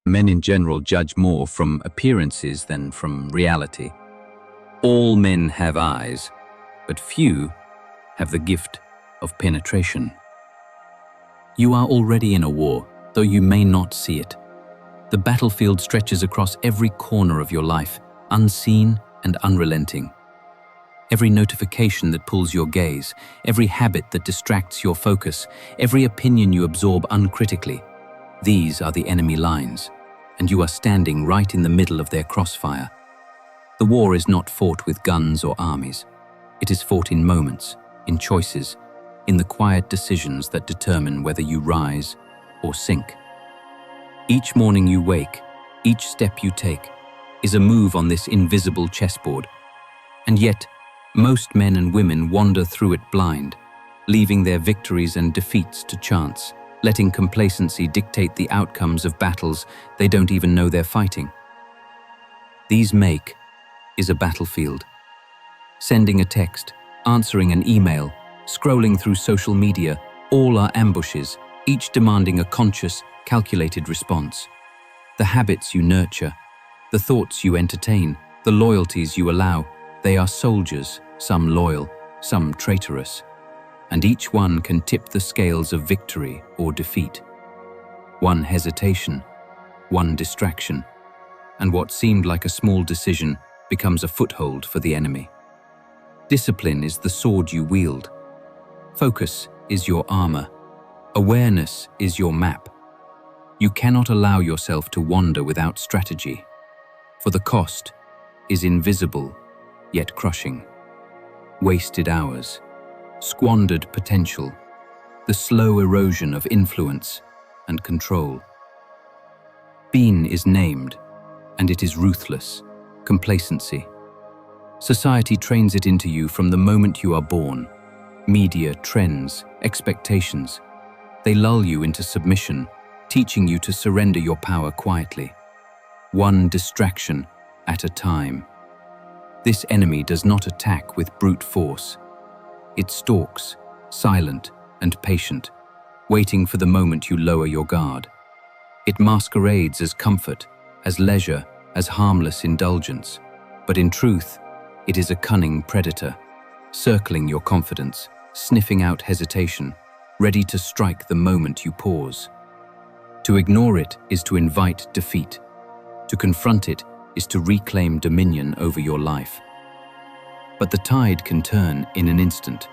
Men in general judge more from appearances than from reality. All men have eyes, but few have the gift of penetration. You are already in a war, though you may not see it. The battlefield stretches across every corner of your life, unseen and unrelenting. Every notification that pulls your gaze, every habit that distracts your focus, every opinion you absorb uncritically, these are the enemy lines, and you are standing right in the middle of their crossfire. The war is not fought with guns or armies. It is fought in moments, in choices, in the quiet decisions that determine whether you rise or sink. Each morning you wake, each step you take, is a move on this invisible chessboard. And yet, most men and women wander through it blind, leaving their victories and defeats to chance, letting complacency dictate the outcomes of battles they don't even know they're fighting. These make is a battlefield. Sending a text, answering an email, scrolling through social media, all are ambushes, each demanding a conscious, calculated response. The habits you nurture, the thoughts you entertain, the loyalties you allow, they are soldiers, some loyal, some traitorous, and each one can tip the scales of victory or defeat. One hesitation, one distraction, and what seemed like a small decision becomes a foothold for the enemy. Discipline is the sword you wield. Focus is your armor. Awareness is your map. You cannot allow yourself to wander without strategy, for the cost is invisible yet crushing. Wasted hours, squandered potential, the slow erosion of influence and control. Being is named, and it is ruthless, complacency. Society trains it into you from the moment you are born. Media, trends, expectations. They lull you into submission, teaching you to surrender your power quietly, one distraction at a time. This enemy does not attack with brute force. It stalks, silent and patient, waiting for the moment you lower your guard. It masquerades as comfort, as leisure, as harmless indulgence. But in truth, it is a cunning predator, circling your confidence, sniffing out hesitation, ready to strike the moment you pause. To ignore it is to invite defeat. To confront it is to reclaim dominion over your life. But the tide can turn in an instant.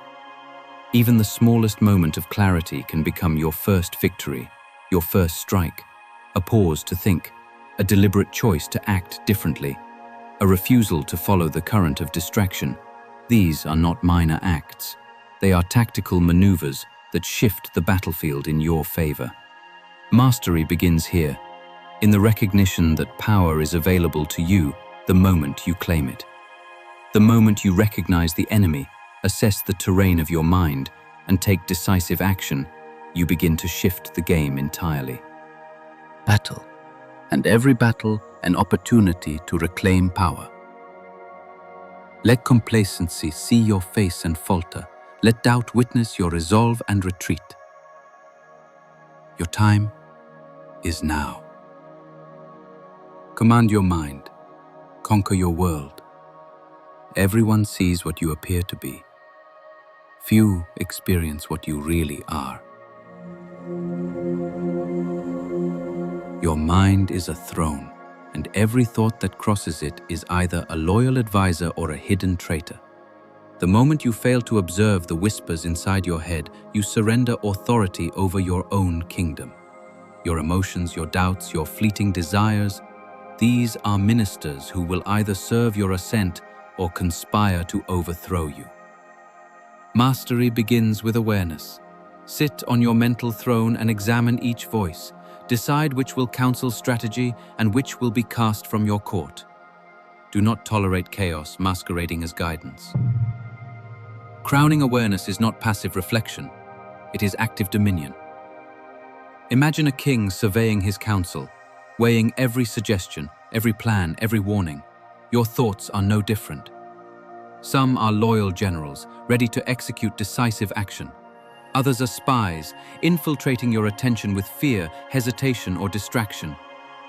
Even the smallest moment of clarity can become your first victory, your first strike, a pause to think, a deliberate choice to act differently, a refusal to follow the current of distraction. These are not minor acts. They are tactical maneuvers that shift the battlefield in your favor. Mastery begins here, in the recognition that power is available to you the moment you claim it. The moment you recognize the enemy, assess the terrain of your mind, and take decisive action, you begin to shift the game entirely. Battle, and every battle an opportunity to reclaim power. Let complacency see your face and falter. Let doubt witness your resolve and retreat. Your time is now. Command your mind. Conquer your world. Everyone sees what you appear to be. Few experience what you really are. Your mind is a throne, and every thought that crosses it is either a loyal advisor or a hidden traitor. The moment you fail to observe the whispers inside your head, you surrender authority over your own kingdom. Your emotions, your doubts, your fleeting desires, these are ministers who will either serve your ascent or conspire to overthrow you. Mastery begins with awareness. Sit on your mental throne and examine each voice. Decide which will counsel strategy and which will be cast from your court. Do not tolerate chaos masquerading as guidance. Crowning awareness is not passive reflection, it is active dominion. Imagine a king surveying his counsel, weighing every suggestion, every plan, every warning. Your thoughts are no different. Some are loyal generals, ready to execute decisive action. Others are spies, infiltrating your attention with fear, hesitation, or distraction.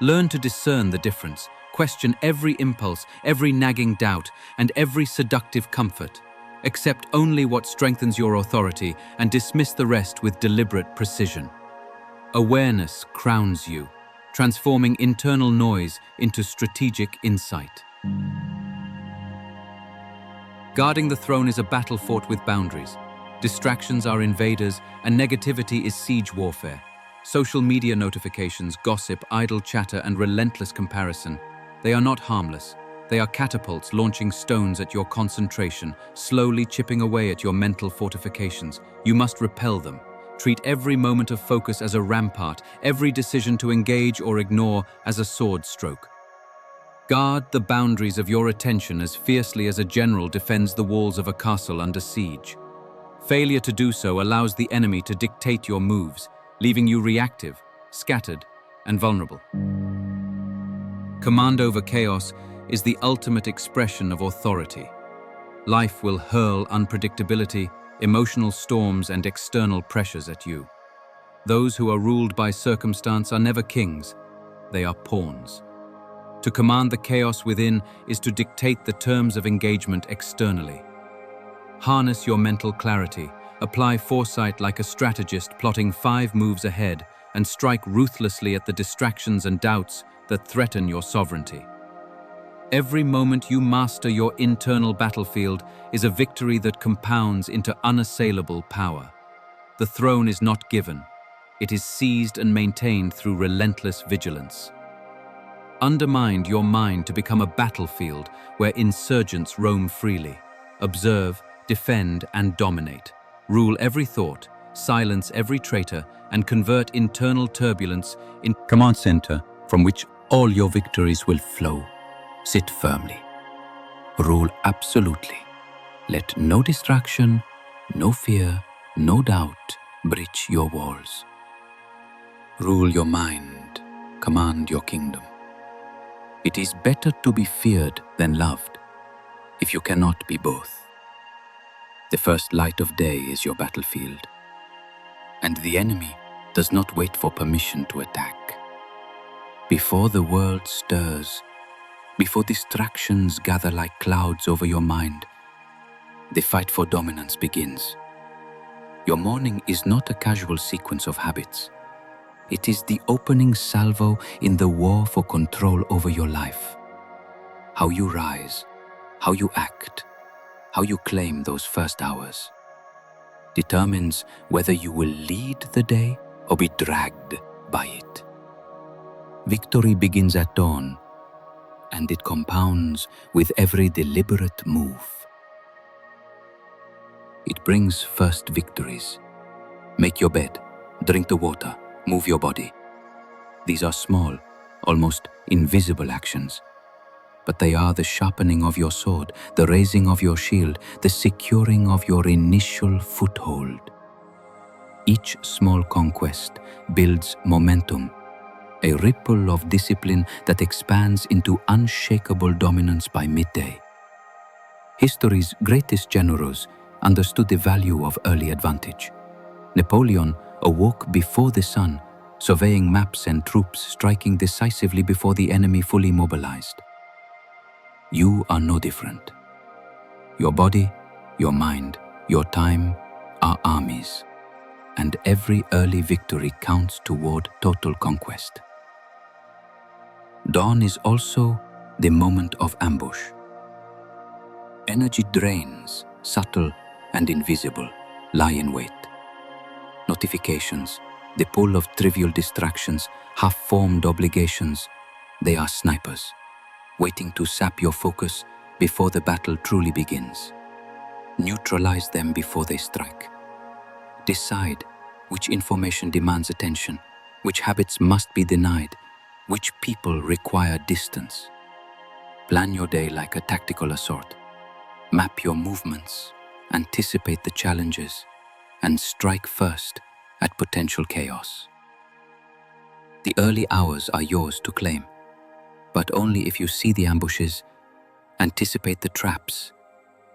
Learn to discern the difference, question every impulse, every nagging doubt, and every seductive comfort. Accept only what strengthens your authority and dismiss the rest with deliberate precision. Awareness crowns you, transforming internal noise into strategic insight. Guarding the throne is a battle fought with boundaries. Distractions are invaders, and negativity is siege warfare. Social media notifications, gossip, idle chatter, and relentless comparison. They are not harmless. They are catapults launching stones at your concentration, slowly chipping away at your mental fortifications. You must repel them. Treat every moment of focus as a rampart, every decision to engage or ignore as a sword stroke. Guard the boundaries of your attention as fiercely as a general defends the walls of a castle under siege. Failure to do so allows the enemy to dictate your moves, leaving you reactive, scattered, and vulnerable. Command over chaos is the ultimate expression of authority. Life will hurl unpredictability, emotional storms, and external pressures at you. Those who are ruled by circumstance are never kings, they are pawns. To command the chaos within is to dictate the terms of engagement externally. Harness your mental clarity, apply foresight like a strategist plotting 5 moves ahead, and strike ruthlessly at the distractions and doubts that threaten your sovereignty. Every moment you master your internal battlefield is a victory that compounds into unassailable power. The throne is not given. It is seized and maintained through relentless vigilance. Undermine your mind to become a battlefield where insurgents roam freely. Observe, defend, and dominate. Rule every thought, silence every traitor, and convert internal turbulence in Command center from which all your victories will flow. Sit firmly. Rule absolutely. Let no distraction, no fear, no doubt breach your walls. Rule your mind. Command your kingdom. It is better to be feared than loved, if you cannot be both. The first light of day is your battlefield, and the enemy does not wait for permission to attack. Before the world stirs, before distractions gather like clouds over your mind, the fight for dominance begins. Your morning is not a casual sequence of habits. It is the opening salvo in the war for control over your life. How you rise, how you act, how you claim those first hours determines whether you will lead the day or be dragged by it. Victory begins at dawn, and it compounds with every deliberate move. It brings first victories. Make your bed, drink the water, move your body. These are small, almost invisible actions, but they are the sharpening of your sword, the raising of your shield, the securing of your initial foothold. Each small conquest builds momentum, a ripple of discipline that expands into unshakable dominance by midday. History's greatest generals understood the value of early advantage. Napoleon awoke before the sun, surveying maps and troops striking decisively before the enemy fully mobilized. You are no different. Your body, your mind, your time are armies, and every early victory counts toward total conquest. Dawn is also the moment of ambush. Energy drains, subtle and invisible, lie in wait. Notifications, the pull of trivial distractions, half-formed obligations, they are snipers, waiting to sap your focus before the battle truly begins. Neutralize them before they strike. Decide which information demands attention, which habits must be denied, which people require distance. Plan your day like a tactical assault. Map your movements, anticipate the challenges, and strike first at potential chaos. The early hours are yours to claim, but only if you see the ambushes, anticipate the traps,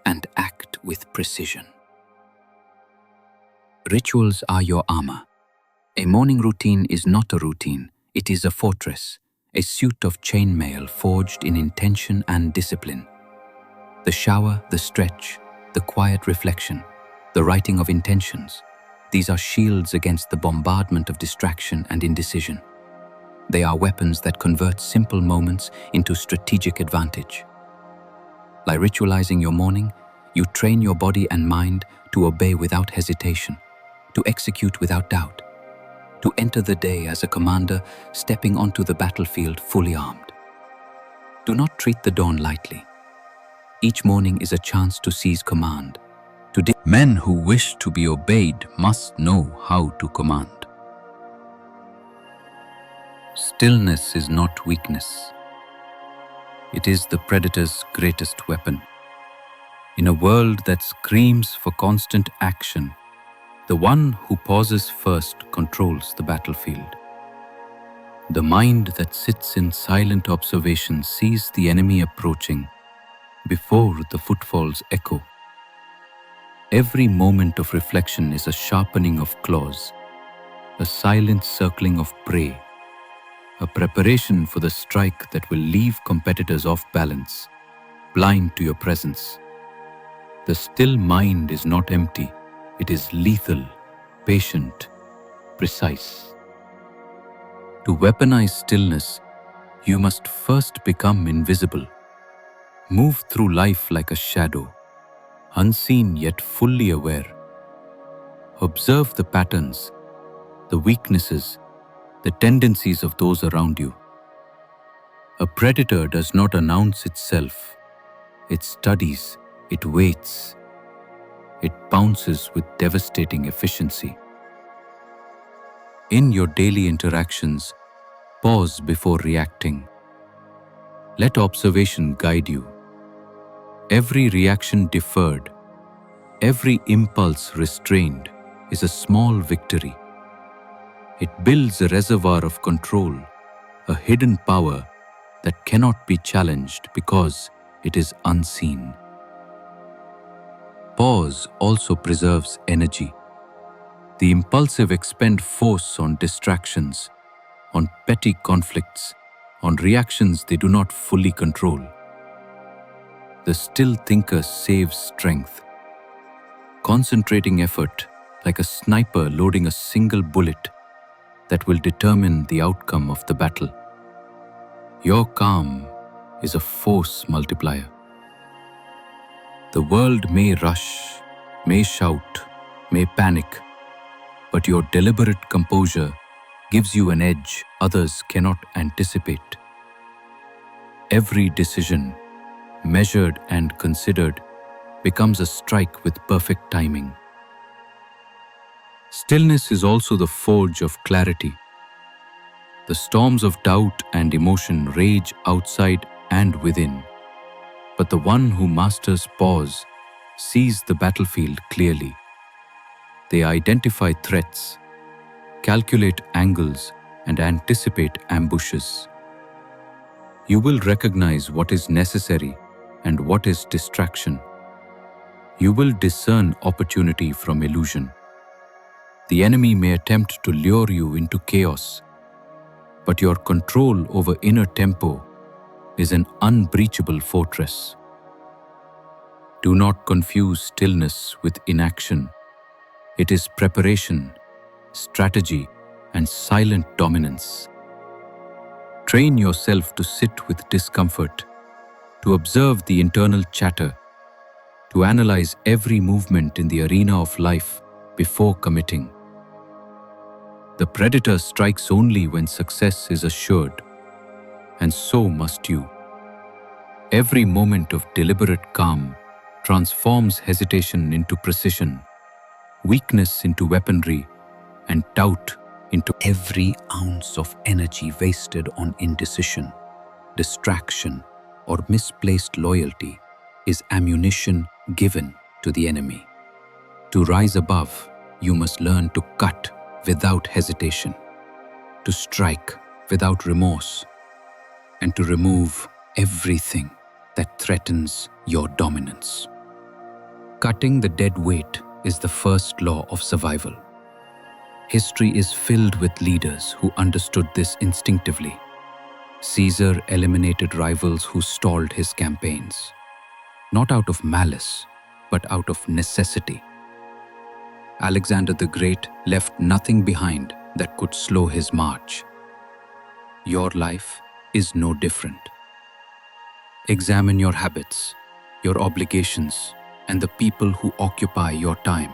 and act with precision. Rituals are your armor. A morning routine is not a routine, it is a fortress, a suit of chainmail forged in intention and discipline. The shower, the stretch, the quiet reflection, the writing of intentions, these are shields against the bombardment of distraction and indecision. They are weapons that convert simple moments into strategic advantage. By ritualizing your morning, you train your body and mind to obey without hesitation, to execute without doubt, to enter the day as a commander stepping onto the battlefield fully armed. Do not treat the dawn lightly. Each morning is a chance to seize command. Men who wish to be obeyed must know how to command. Stillness is not weakness. It is the predator's greatest weapon. In a world that screams for constant action, the one who pauses first controls the battlefield. The mind that sits in silent observation sees the enemy approaching before the footfalls echo. Every moment of reflection is a sharpening of claws, a silent circling of prey, a preparation for the strike that will leave competitors off balance, blind to your presence. The still mind is not empty, it is lethal, patient, precise. To weaponize stillness, you must first become invisible. Move through life like a shadow, unseen yet fully aware. Observe the patterns, the weaknesses, the tendencies of those around you. A predator does not announce itself. It studies, it waits. It pounces with devastating efficiency. In your daily interactions, pause before reacting. Let observation guide you. Every reaction deferred, every impulse restrained is a small victory. It builds a reservoir of control, a hidden power that cannot be challenged because it is unseen. Pause also preserves energy. The impulsive expend force on distractions, on petty conflicts, on reactions they do not fully control. The still thinker saves strength, concentrating effort like a sniper loading a single bullet that will determine the outcome of the battle. Your calm is a force multiplier. The world may rush, may shout, may panic, but your deliberate composure gives you an edge others cannot anticipate. Every decision, measured and considered, becomes a strike with perfect timing. Stillness is also the forge of clarity. The storms of doubt and emotion rage outside and within, but the one who masters pause sees the battlefield clearly. They identify threats, calculate angles, and anticipate ambushes. You will recognize what is necessary and what is distraction. You will discern opportunity from illusion. The enemy may attempt to lure you into chaos, but your control over inner tempo is an unbreachable fortress. Do not confuse stillness with inaction. It is preparation, strategy, and silent dominance. Train yourself to sit with discomfort, to observe the internal chatter, to analyze every movement in the arena of life before committing. The predator strikes only when success is assured, and so must you. Every moment of deliberate calm transforms hesitation into precision, weakness into weaponry, and doubt into every ounce of energy wasted on indecision, distraction, or misplaced loyalty is ammunition given to the enemy. To rise above, you must learn to cut without hesitation, to strike without remorse, and to remove everything that threatens your dominance. Cutting the dead weight is the first law of survival. History is filled with leaders who understood this instinctively. Caesar eliminated rivals who stalled his campaigns, not out of malice, but out of necessity. Alexander the Great left nothing behind that could slow his march. Your life is no different. Examine your habits, your obligations, and the people who occupy your time.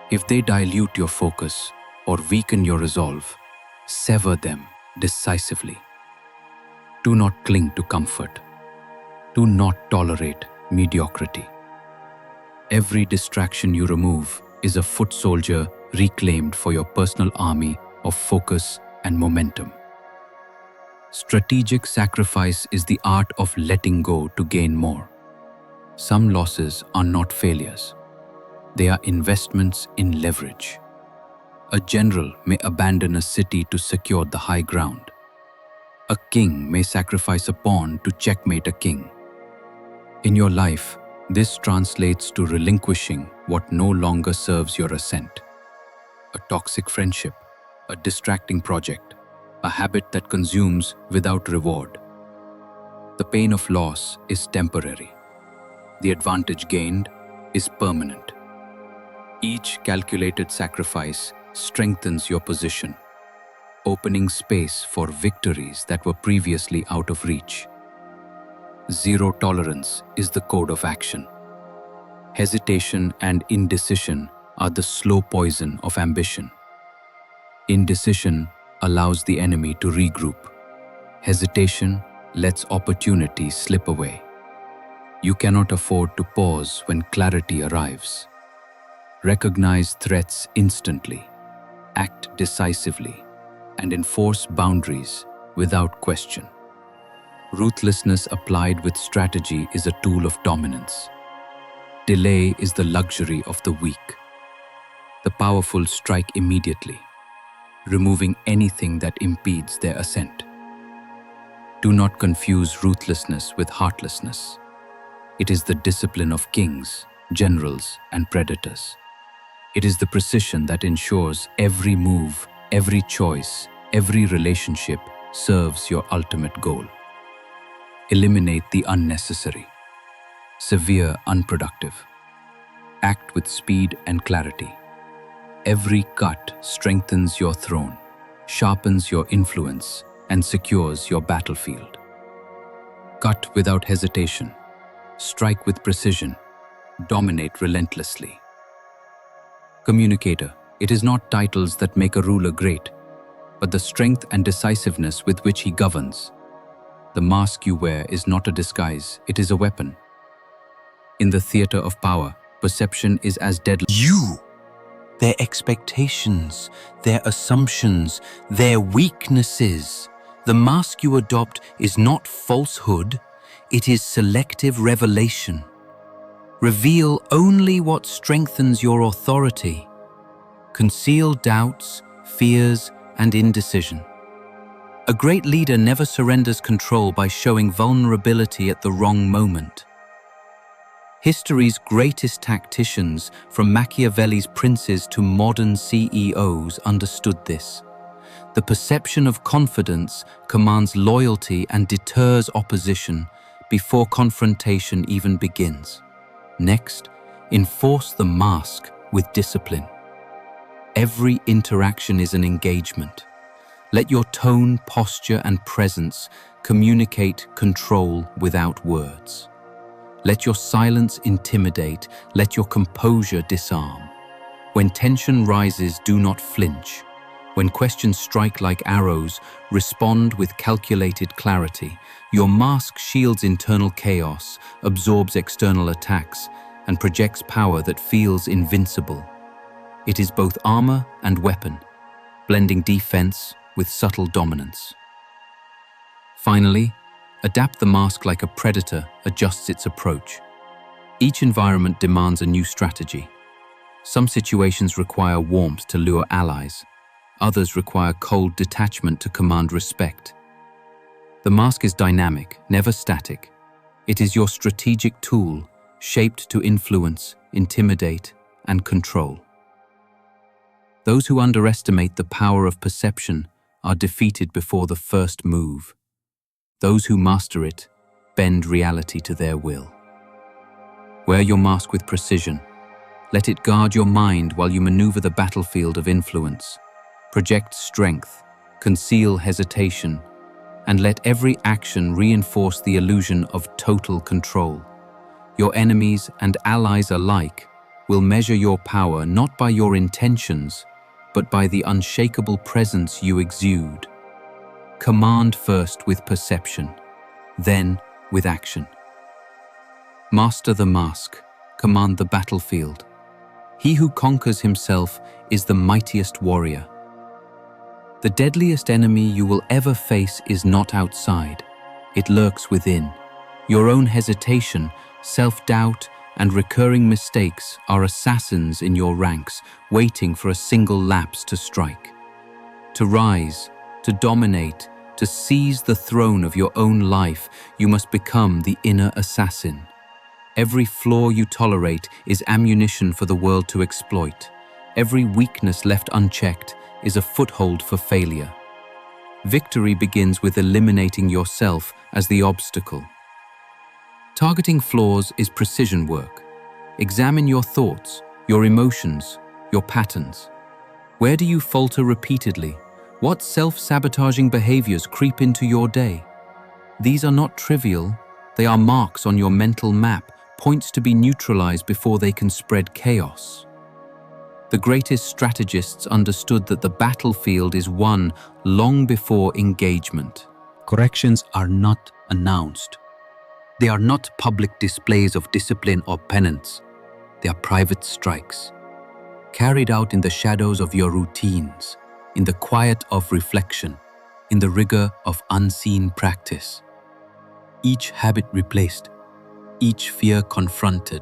If they dilute your focus or weaken your resolve, sever them decisively. Do not cling to comfort. Do not tolerate mediocrity. Every distraction you remove is a foot soldier reclaimed for your personal army of focus and momentum. Strategic sacrifice is the art of letting go to gain more. Some losses are not failures. They are investments in leverage. A general may abandon a city to secure the high ground. A king may sacrifice a pawn to checkmate a king. In your life, this translates to relinquishing what no longer serves your ascent. A toxic friendship, a distracting project, a habit that consumes without reward. The pain of loss is temporary. The advantage gained is permanent. Each calculated sacrifice strengthens your position, opening space for victories that were previously out of reach. Zero tolerance is the code of action. Hesitation and indecision are the slow poison of ambition. Indecision allows the enemy to regroup. Hesitation lets opportunity slip away. You cannot afford to pause when clarity arrives. Recognize threats instantly, act decisively, and enforce boundaries without question. Ruthlessness applied with strategy is a tool of dominance. Delay is the luxury of the weak. The powerful strike immediately, removing anything that impedes their ascent. Do not confuse ruthlessness with heartlessness. It is the discipline of kings, generals, and predators. It is the precision that ensures every move, every choice, every relationship serves your ultimate goal. Eliminate the unnecessary. Severe unproductive. Act with speed and clarity. Every cut strengthens your throne, sharpens your influence, and secures your battlefield. Cut without hesitation. Strike with precision. Dominate relentlessly. Communicator, it is not titles that make a ruler great, but the strength and decisiveness with which he governs. The mask you wear is not a disguise, it is a weapon. In the theater of power, perception is as deadly. You, their expectations, their assumptions, their weaknesses. The mask you adopt is not falsehood, it is selective revelation. Reveal only what strengthens your authority. Conceal doubts, fears, and indecision. A great leader never surrenders control by showing vulnerability at the wrong moment. History's greatest tacticians, from Machiavelli's princes to modern CEOs, understood this. The perception of confidence commands loyalty and deters opposition before confrontation even begins. Next, enforce the mask with discipline. Every interaction is an engagement. Let your tone, posture, and presence communicate control without words. Let your silence intimidate, let your composure disarm. When tension rises, do not flinch. When questions strike like arrows, respond with calculated clarity. Your mask shields internal chaos, absorbs external attacks, and projects power that feels invincible. It is both armor and weapon, blending defense with subtle dominance. Finally, adapt the mask like a predator adjusts its approach. Each environment demands a new strategy. Some situations require warmth to lure allies. Others require cold detachment to command respect. The mask is dynamic, never static. It is your strategic tool, shaped to influence, intimidate, and control. Those who underestimate the power of perception are defeated before the first move. Those who master it bend reality to their will. Wear your mask with precision. Let it guard your mind while you maneuver the battlefield of influence. Project strength, conceal hesitation, and let every action reinforce the illusion of total control. Your enemies and allies alike will measure your power not by your intentions, but by the unshakable presence you exude. Command first with perception, then with action. Master the mask, command the battlefield. He who conquers himself is the mightiest warrior. The deadliest enemy you will ever face is not outside. It lurks within. Your own hesitation, self-doubt, and recurring mistakes are assassins in your ranks, waiting for a single lapse to strike. To rise, to dominate, to seize the throne of your own life, you must become the inner assassin. Every flaw you tolerate is ammunition for the world to exploit. Every weakness left unchecked is a foothold for failure. Victory begins with eliminating yourself as the obstacle. Targeting flaws is precision work. Examine your thoughts, your emotions, your patterns. Where do you falter repeatedly? What self-sabotaging behaviors creep into your day? These are not trivial. They are marks on your mental map, points to be neutralized before they can spread chaos. The greatest strategists understood that the battlefield is won long before engagement. Corrections are not announced. They are not public displays of discipline or penance. They are private strikes, carried out in the shadows of your routines, in the quiet of reflection, in the rigor of unseen practice. Each habit replaced, each fear confronted,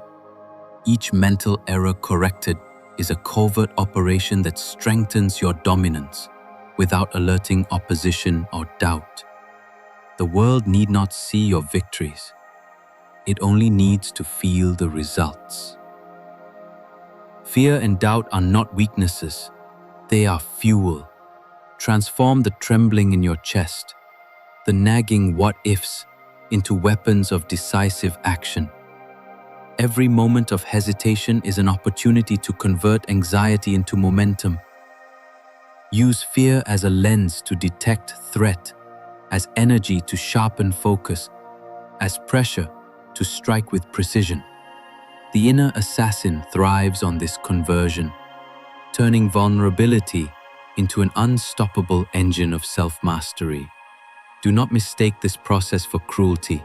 each mental error corrected is a covert operation that strengthens your dominance without alerting opposition or doubt. The world need not see your victories. It only needs to feel the results. Fear and doubt are not weaknesses. They are fuel. Transform the trembling in your chest, the nagging what-ifs, into weapons of decisive action. Every moment of hesitation is an opportunity to convert anxiety into momentum. Use fear as a lens to detect threat, as energy to sharpen focus, as pressure to strike with precision. The inner assassin thrives on this conversion, turning vulnerability into an unstoppable engine of self-mastery. Do not mistake this process for cruelty.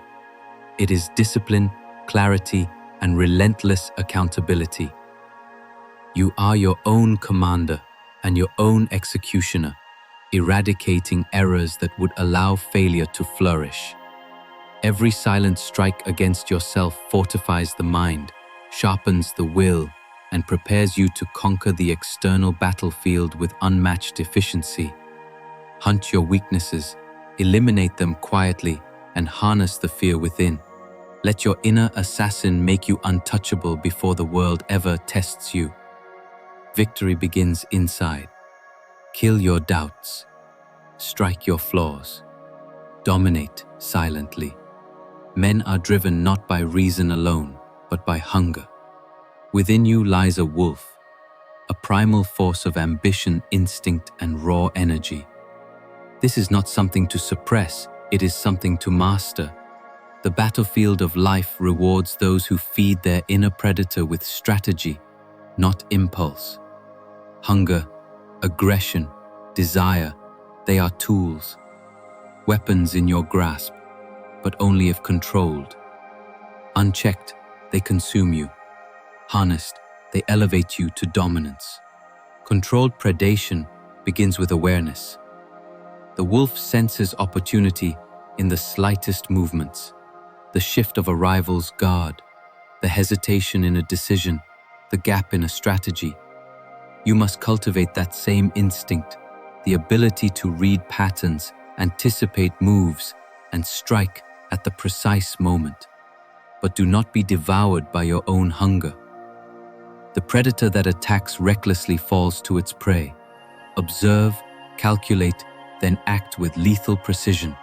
It is discipline, clarity, and relentless accountability. You are your own commander and your own executioner, eradicating errors that would allow failure to flourish. Every silent strike against yourself fortifies the mind, sharpens the will, and prepares you to conquer the external battlefield with unmatched efficiency. Hunt your weaknesses, eliminate them quietly, and harness the fear within. Let your inner assassin make you untouchable before the world ever tests you. Victory begins inside. Kill your doubts. Strike your flaws. Dominate silently. Men are driven not by reason alone, but by hunger. Within you lies a wolf, a primal force of ambition, instinct, and raw energy. This is not something to suppress, it is something to master. The battlefield of life rewards those who feed their inner predator with strategy, not impulse. Hunger, aggression, desire, they are tools, weapons in your grasp, but only if controlled. Unchecked, they consume you. Harnessed, they elevate you to dominance. Controlled predation begins with awareness. The wolf senses opportunity in the slightest movements, the shift of a rival's guard, the hesitation in a decision, the gap in a strategy. You must cultivate that same instinct, the ability to read patterns, anticipate moves, and strike at the precise moment. But do not be devoured by your own hunger. The predator that attacks recklessly falls to its prey. Observe, calculate, then act with lethal precision.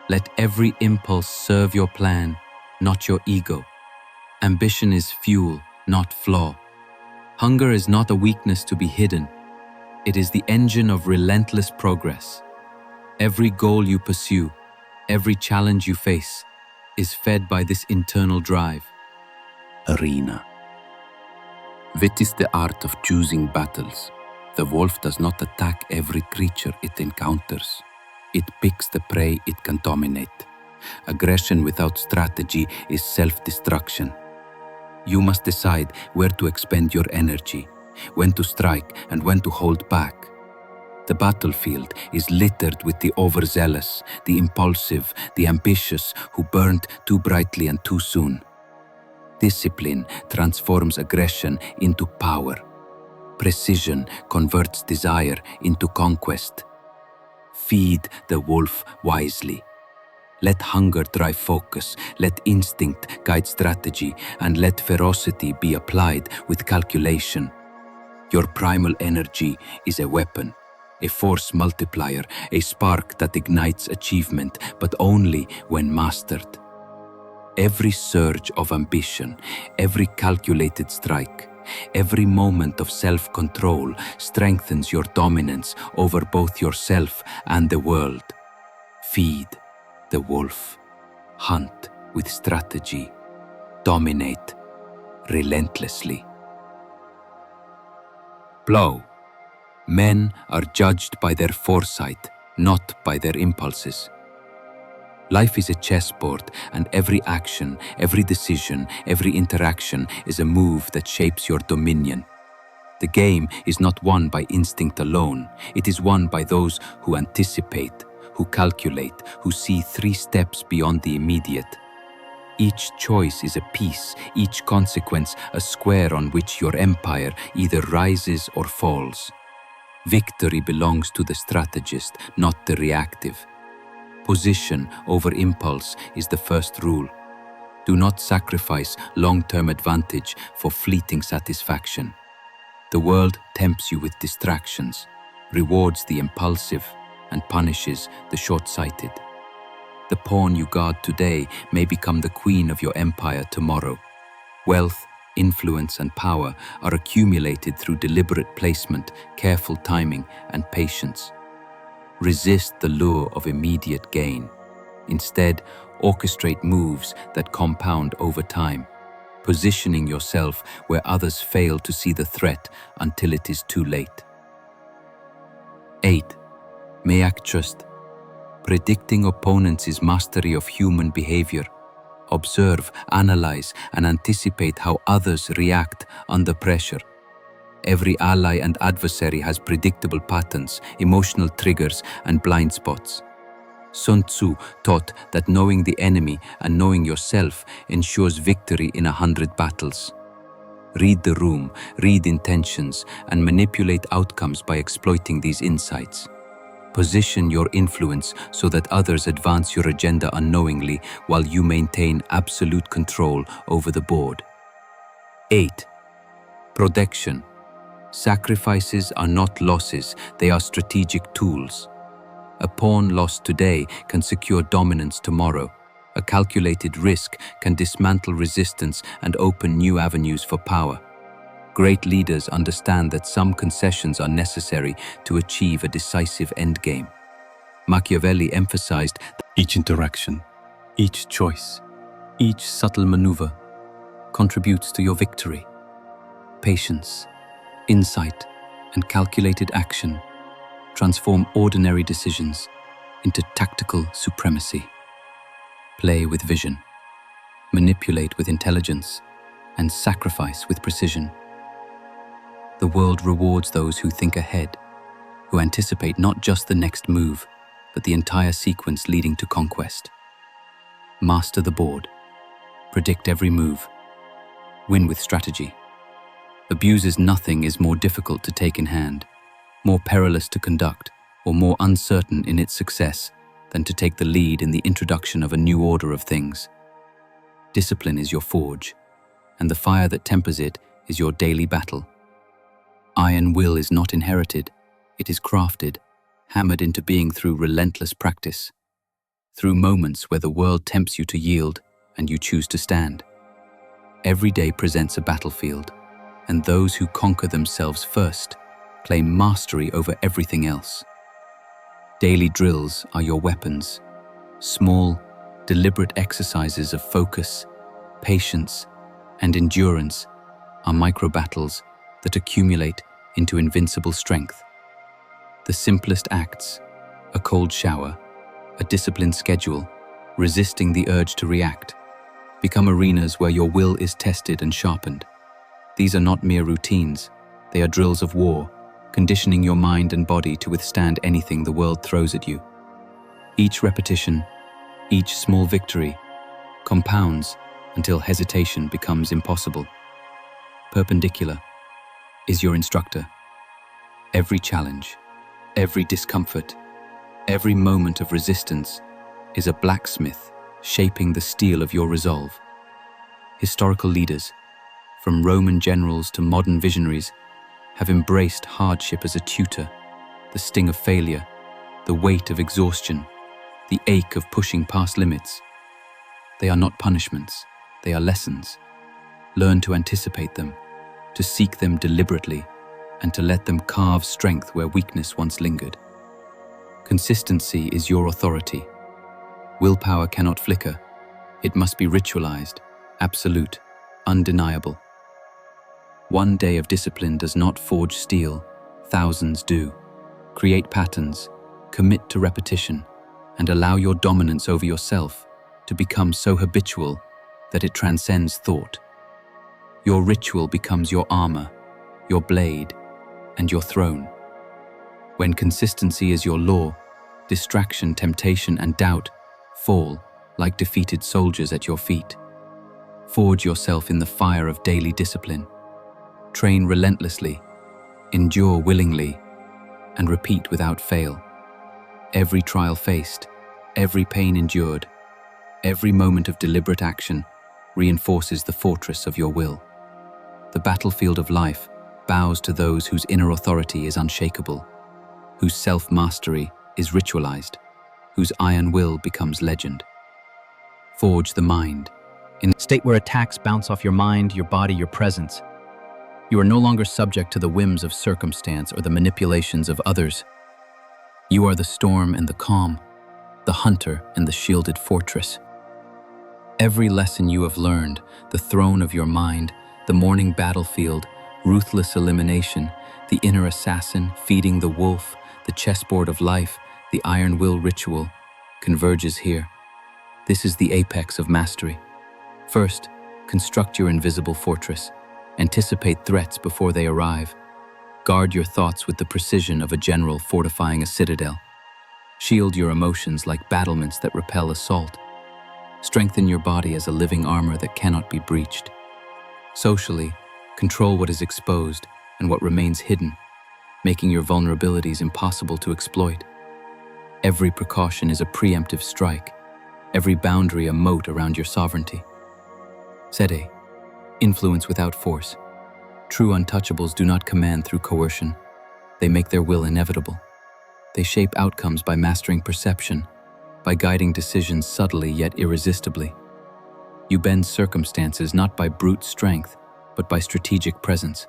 Let every impulse serve your plan, not your ego. Ambition is fuel, not flaw. Hunger is not a weakness to be hidden. It is the engine of relentless progress. Every goal you pursue, every challenge you face, is fed by this internal drive. Arena. Wit is the art of choosing battles. The wolf does not attack every creature it encounters. It picks the prey it can dominate. Aggression without strategy is self-destruction. You must decide where to expend your energy, when to strike and when to hold back. The battlefield is littered with the overzealous, the impulsive, the ambitious who burned too brightly and too soon. Discipline transforms aggression into power. Precision converts desire into conquest. Feed the wolf wisely. Let hunger drive focus, let instinct guide strategy, and let ferocity be applied with calculation. Your primal energy is a weapon, a force multiplier, a spark that ignites achievement, but only when mastered. Every surge of ambition, every calculated strike, every moment of self-control strengthens your dominance over both yourself and the world. Feed the wolf. Hunt with strategy. Dominate relentlessly. Blow. Men are judged by their foresight, not by their impulses. Life is a chessboard, and every action, every decision, every interaction is a move that shapes your dominion. The game is not won by instinct alone. It is won by those who anticipate, who calculate, who see 3 steps beyond the immediate. Each choice is a piece, each consequence a square on which your empire either rises or falls. Victory belongs to the strategist, not the reactive. Position over impulse is the first rule. Do not sacrifice long-term advantage for fleeting satisfaction. The world tempts you with distractions, rewards the impulsive, and punishes the short-sighted. The pawn you guard today may become the queen of your empire tomorrow. Wealth, influence, and power are accumulated through deliberate placement, careful timing, and patience. Resist the lure of immediate gain. Instead, orchestrate moves that compound over time, positioning yourself where others fail to see the threat until it is too late. 8. Mayak trust. Predicting opponents is mastery of human behavior. Observe, analyze, and anticipate how others react under pressure. Every ally and adversary has predictable patterns, emotional triggers, and blind spots. Sun Tzu taught that knowing the enemy and knowing yourself ensures victory in 100 battles. Read the room, read intentions, and manipulate outcomes by exploiting these insights. Position your influence so that others advance your agenda unknowingly while you maintain absolute control over the board. 8. Protection. Sacrifices are not losses, they are strategic tools. A pawn lost today can secure dominance tomorrow. A calculated risk can dismantle resistance and open new avenues for power. Great leaders understand that some concessions are necessary to achieve a decisive endgame. Machiavelli emphasized that each interaction, each choice, each subtle maneuver contributes to your victory. Patience, insight, and calculated action transform ordinary decisions into tactical supremacy. Play with vision, manipulate with intelligence, and sacrifice with precision. The world rewards those who think ahead, who anticipate not just the next move, but the entire sequence leading to conquest. Master the board, predict every move, win with strategy. Abuses nothing is more difficult to take in hand, more perilous to conduct, or more uncertain in its success than to take the lead in the introduction of a new order of things. Discipline is your forge, and the fire that tempers it is your daily battle. Iron will is not inherited, it is crafted, hammered into being through relentless practice. through moments where the world tempts you to yield and you choose to stand. Every day presents a battlefield, and those who conquer themselves first claim mastery over everything else. Daily drills are your weapons, small, deliberate exercises of focus, patience, and endurance are micro-battles that accumulate into invincible strength. The simplest acts, a cold shower, a disciplined schedule, resisting the urge to react, become arenas where your will is tested and sharpened. These are not mere routines, they are drills of war, conditioning your mind and body to withstand anything the world throws at you. Each repetition, each small victory, compounds until hesitation becomes impossible. Perpendicular is your instructor. Every challenge, every discomfort, every moment of resistance is a blacksmith shaping the steel of your resolve. Historical leaders, from Roman generals to modern visionaries, have embraced hardship as a tutor, the sting of failure, the weight of exhaustion, the ache of pushing past limits. They are not punishments, they are lessons. Learn to anticipate them, to seek them deliberately, and to let them carve strength where weakness once lingered. Consistency is your authority. Willpower cannot flicker. It must be ritualized, absolute, undeniable. One day of discipline does not forge steel, thousands do. Create patterns, commit to repetition, and allow your dominance over yourself to become so habitual that it transcends thought. Your ritual becomes your armor, your blade, and your throne. When consistency is your law, distraction, temptation, and doubt fall like defeated soldiers at your feet. Forge yourself in the fire of daily discipline. Train relentlessly, endure willingly, and repeat without fail. Every trial faced, every pain endured, every moment of deliberate action reinforces the fortress of your will. The battlefield of life bows to those whose inner authority is unshakable, whose self-mastery is ritualized, whose iron will becomes legend. Forge the mind. In a state where attacks bounce off your mind, your body, your presence, you are no longer subject to the whims of circumstance or the manipulations of others. You are the storm and the calm, the hunter and the shielded fortress. Every lesson you have learned, the throne of your mind, the morning battlefield, ruthless elimination, the inner assassin, feeding the wolf, the chessboard of life, the iron will ritual, converges here. This is the apex of mastery. First, construct your invisible fortress. Anticipate threats before they arrive. Guard your thoughts with the precision of a general fortifying a citadel. Shield your emotions like battlements that repel assault. Strengthen your body as a living armor that cannot be breached. Socially, control what is exposed and what remains hidden, making your vulnerabilities impossible to exploit. Every precaution is a preemptive strike, every boundary a moat around your sovereignty. Sede, influence without force. True untouchables do not command through coercion. They make their will inevitable. They shape outcomes by mastering perception, by guiding decisions subtly yet irresistibly. You bend circumstances not by brute strength, but by strategic presence.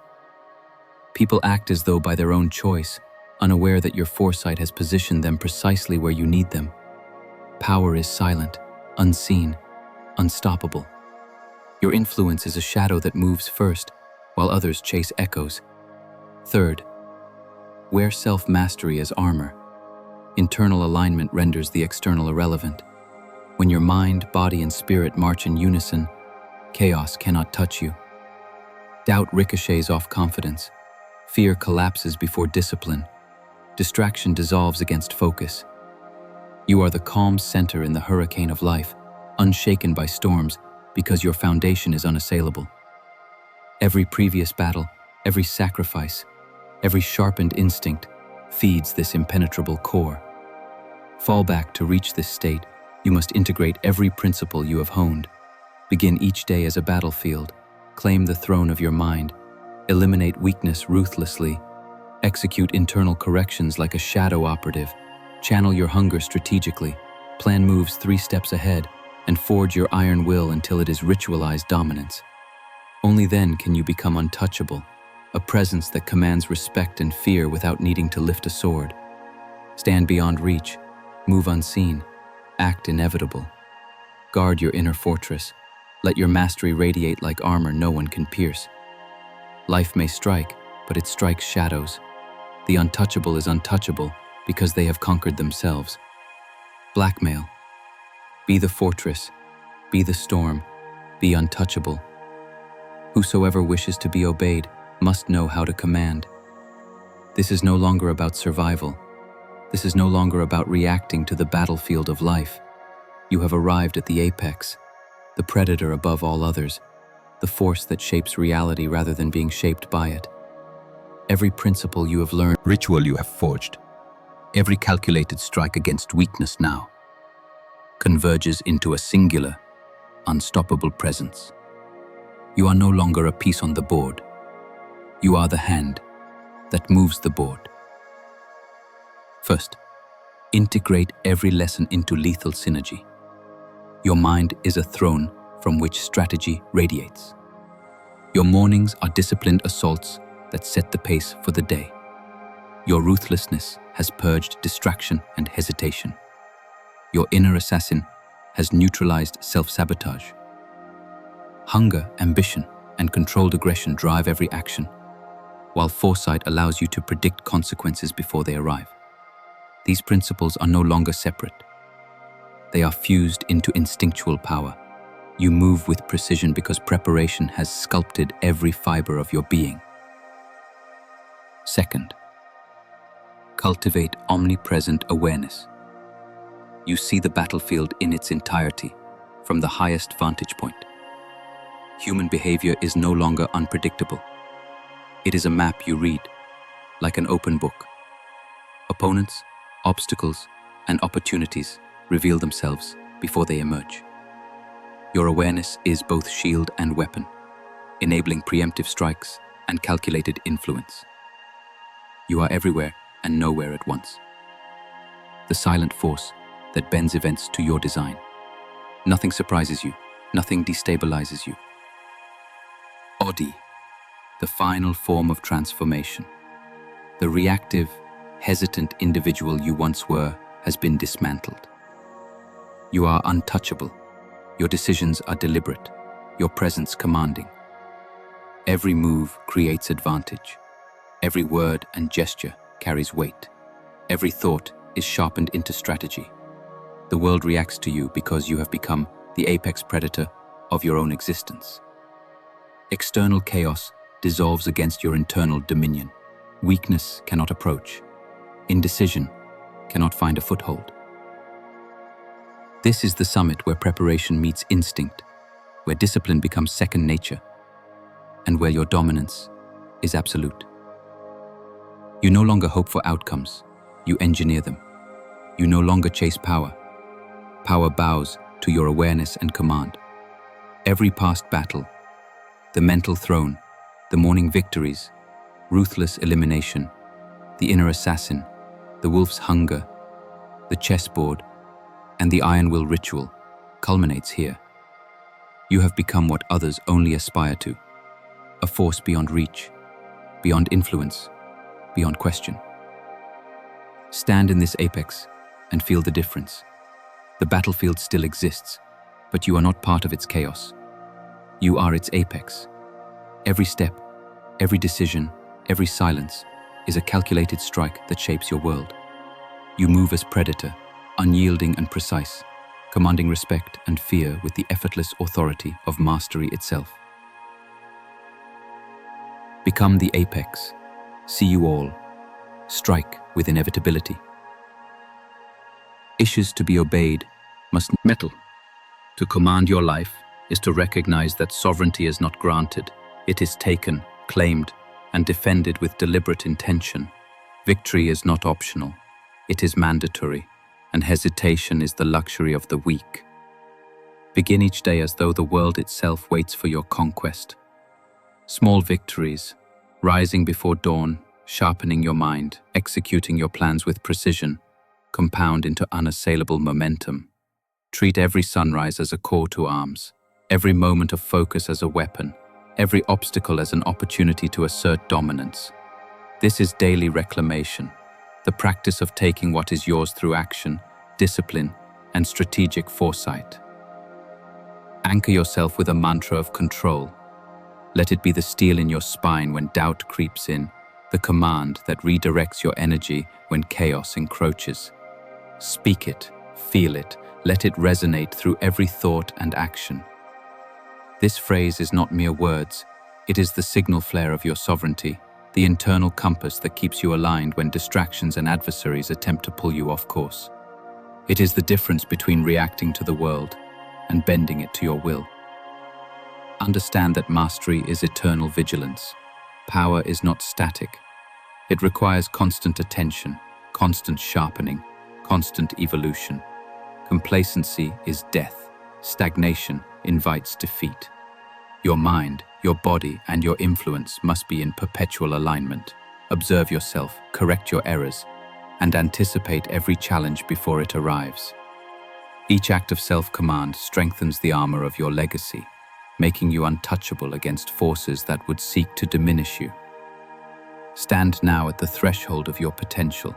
People act as though by their own choice, unaware that your foresight has positioned them precisely where you need them. Power is silent, unseen, unstoppable. Your influence is a shadow that moves first, while others chase echoes. Third, wear self-mastery as armor. Internal alignment renders the external irrelevant. When your mind, body, and spirit march in unison, chaos cannot touch you. Doubt ricochets off confidence. Fear collapses before discipline. Distraction dissolves against focus. You are the calm center in the hurricane of life, unshaken by storms because your foundation is unassailable. Every previous battle, every sacrifice, every sharpened instinct feeds this impenetrable core. Fall back to reach this state. You must integrate every principle you have honed. Begin each day as a battlefield. Claim the throne of your mind. Eliminate weakness ruthlessly. Execute internal corrections like a shadow operative. Channel your hunger strategically. Plan moves 3 steps ahead and forge your iron will until it is ritualized dominance. Only then can you become untouchable, a presence that commands respect and fear without needing to lift a sword. Stand beyond reach, move unseen, act inevitable. Guard your inner fortress. Let your mastery radiate like armor no one can pierce. Life may strike, but it strikes shadows. The untouchable is untouchable because they have conquered themselves. Blackmail. Be the fortress, be the storm, be untouchable. Whosoever wishes to be obeyed must know how to command. This is no longer about survival. This is no longer about reacting to the battlefield of life. You have arrived at the apex, the predator above all others, the force that shapes reality rather than being shaped by it. Every principle you have learned, Ritual you have forged, every calculated strike against weakness now, converges into a singular, unstoppable presence. You are no longer a piece on the board. You are the hand that moves the board. First, integrate every lesson into lethal synergy. Your mind is a throne from which strategy radiates. Your mornings are disciplined assaults that set the pace for the day. Your ruthlessness has purged distraction and hesitation. Your inner assassin has neutralized self-sabotage. Hunger, ambition, and controlled aggression drive every action, while foresight allows you to predict consequences before they arrive. These principles are no longer separate. They are fused into instinctual power. You move with precision because preparation has sculpted every fiber of your being. Second, cultivate omnipresent awareness. You see the battlefield in its entirety, from the highest vantage point. Human behavior is no longer unpredictable. It is a map you read, like an open book. Opponents, obstacles, and opportunities reveal themselves before they emerge. Your awareness is both shield and weapon, enabling preemptive strikes and calculated influence. You are everywhere and nowhere at once. The silent force that bends events to your design. Nothing surprises you, nothing destabilizes you. Odi, the final form of transformation. The reactive, hesitant individual you once were has been dismantled. You are untouchable. Your decisions are deliberate, your presence commanding. Every move creates advantage. Every word and gesture carries weight. Every thought is sharpened into strategy. The world reacts to you because you have become the apex predator of your own existence. External chaos dissolves against your internal dominion. Weakness cannot approach. Indecision cannot find a foothold. This is the summit where preparation meets instinct, where discipline becomes second nature, and where your dominance is absolute. You no longer hope for outcomes, you engineer them. You no longer chase power. Power bows to your awareness and command. Every past battle, the mental throne, the morning victories, ruthless elimination, the inner assassin, the wolf's hunger, the chessboard, and the iron will ritual culminates here. You have become what others only aspire to, a force beyond reach, beyond influence, beyond question. Stand in this apex and feel the difference. The battlefield still exists, but you are not part of its chaos. You are its apex. Every step, every decision, every silence is a calculated strike that shapes your world. You move as predator, unyielding and precise, commanding respect and fear with the effortless authority of mastery itself. Become the apex. See you all. Strike with inevitability. Issues to be obeyed must mettle. To command your life is to recognize that sovereignty is not granted. It is taken, claimed, and defended with deliberate intention. Victory is not optional. It is mandatory, and hesitation is the luxury of the weak. Begin each day as though the world itself waits for your conquest. Small victories, rising before dawn, sharpening your mind, executing your plans with precision, compound into unassailable momentum. Treat every sunrise as a call to arms, every moment of focus as a weapon, every obstacle as an opportunity to assert dominance. This is daily reclamation, the practice of taking what is yours through action, discipline, and strategic foresight. Anchor yourself with a mantra of control. Let it be the steel in your spine when doubt creeps in, the command that redirects your energy when chaos encroaches. Speak it, feel it, let it resonate through every thought and action. This phrase is not mere words, it is the signal flare of your sovereignty, the internal compass that keeps you aligned when distractions and adversaries attempt to pull you off course. It is the difference between reacting to the world and bending it to your will. Understand that mastery is eternal vigilance. Power is not static. It requires constant attention, constant sharpening, constant evolution. Complacency is death. Stagnation invites defeat. Your mind, your body, and your influence must be in perpetual alignment. Observe yourself, correct your errors, and anticipate every challenge before it arrives. Each act of self-command strengthens the armor of your legacy, making you untouchable against forces that would seek to diminish you. Stand now at the threshold of your potential,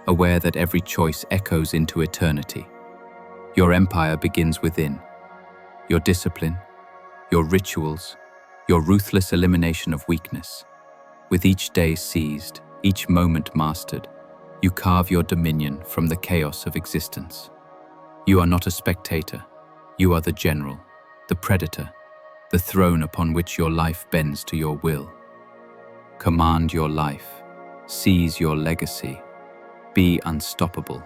aware that every choice echoes into eternity. Your empire begins within. Your discipline, your rituals, your ruthless elimination of weakness. With each day seized, each moment mastered, you carve your dominion from the chaos of existence. You are not a spectator. You are the general, the predator, the throne upon which your life bends to your will. Command your life. Seize your legacy. Be unstoppable.